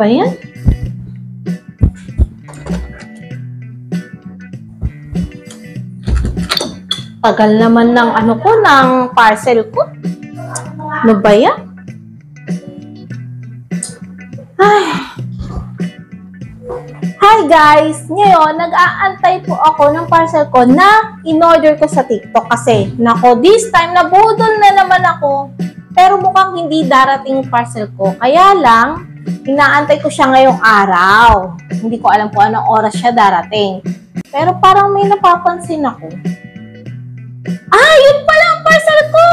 ba yan? Tagal naman ng ano ko, ng parcel ko. Ano ba yan? Ay. Hi guys! Ngayon, nag-aantay po ako ng parcel ko na in-order ko sa TikTok kasi, nako, this time nabudol na naman ako. Pero mukhang hindi darating yung parcel ko. Kaya lang, inaantay ko siya ngayong araw. Hindi ko alam kung anong oras siya darating. Pero parang may napapansin ako. Ah, yun pala ang parcel ko!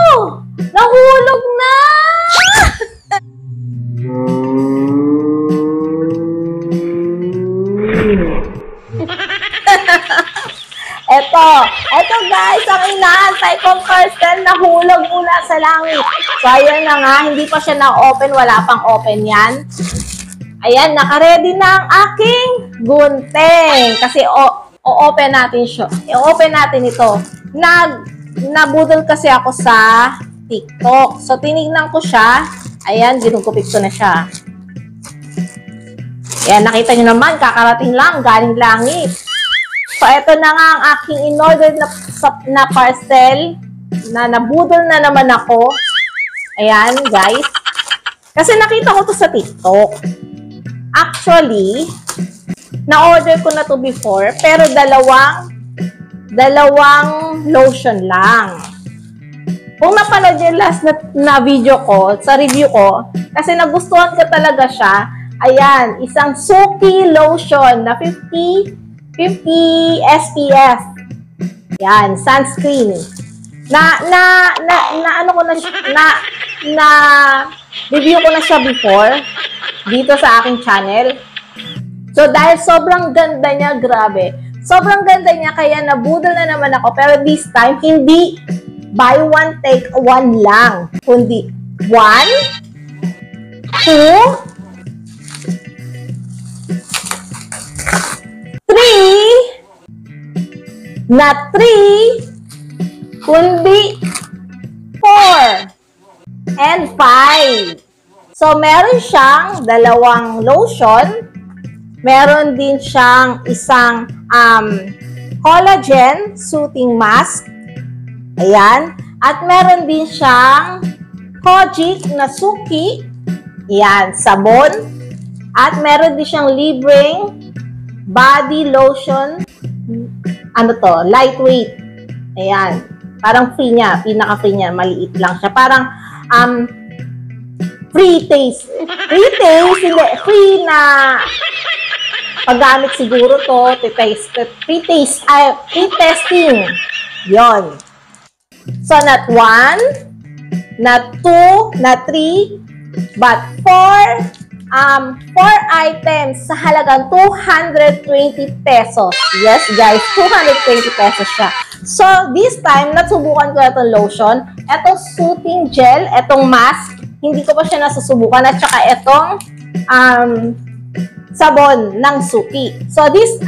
Nahulog na! Eto guys, ang inaantay kong parcel nahulog mula sa langit. So ayan na nga, hindi pa siya na-open, wala pang open yan. Ayan, naka-ready na ang aking gunting. Kasi o-open natin siya. I-open natin ito. Nabudol kasi ako sa TikTok. So tinignan ko siya. Ayan, ginugupit ko na siya. Ayan, nakita nyo naman, kakarating lang, galing langit. So, ito na nga ang aking in-order na parcel na nabudol na naman ako. Ayan, guys. Kasi nakita ko to sa TikTok. Actually, na-order ko na to before, pero dalawang lotion lang. Kung napanood yung last na video ko, sa review ko, kasi nagustuhan ko talaga siya, ayan, isang Suki lotion na 50 SPF. Yan, sunscreen. Ano ko na review ko na siya before dito sa aking channel. So dahil sobrang ganda niya, grabe. Sobrang ganda niya kaya nabudol na naman ako, pero this time hindi buy one take one lang, kundi 1, 2, 3, not 3, kundi 4, and 5. So, meron siyang dalawang lotion, meron din siyang isang collagen soothing mask, ayan, at meron din siyang Kojic na Suki, ayan, sabon, at meron din siyang libreng body lotion, ano to, lightweight. Ayan. Parang free niya, pinaka-free niya, maliit lang siya. Parang, free taste. Free taste, hindi, free na paggamit siguro to, free testing. Yon. So, not 1, not 2, not 3, but 4 items sa halagang 220 pesos. Yes, guys, 220 pesos siya. So, this time, nasubukan ko itong lotion, itong soothing gel, itong mask, hindi ko pa siya nasusubukan, at saka itong sabon ng Suki. So, this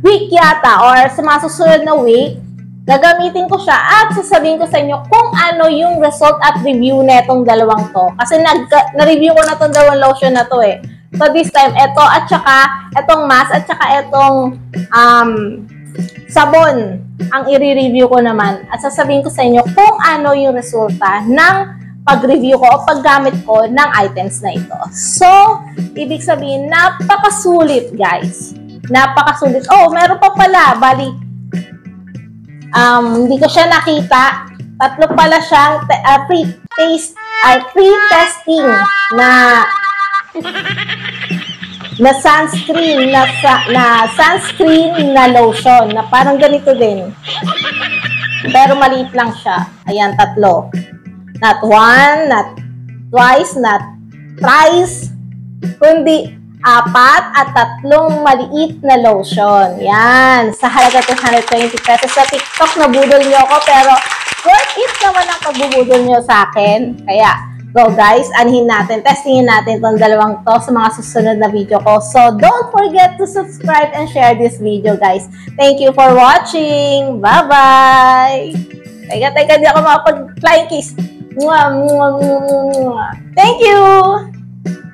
week yata, or sa mga susunod na week, gagamitin ko siya at sasabihin ko sa inyo kung ano yung result at review na itong dalawang to. Kasi na-review ko na itong dalawang lotion na to eh. So this time, ito at saka itong mask at saka itong sabon ang i-review ko naman. At sasabihin ko sa inyo kung ano yung resulta ng pag-review ko o paggamit ko ng items na ito. So, ibig sabihin, napakasulit guys. Napakasulit. Oh, meron pa pala. Bali, hindi ko siya nakita. Tatlo pala siyang free testing na sunscreen na lotion na parang ganito din. Pero maliit lang siya. Ayan, tatlo. Not 1, not twice, not thrice, kundi 4 at 3 maliit na lotion. Yan. Sa halaga 220 pesos. Sa TikTok, nabudol niyo ako, pero worth it naman ang pagbubudol niyo sa akin. Kaya, go guys, anhin natin, testingin natin itong dalawang to sa mga susunod na video ko. So, don't forget to subscribe and share this video, guys. Thank you for watching. Bye-bye! Teka, di ako makapag-flying kiss. Thank you!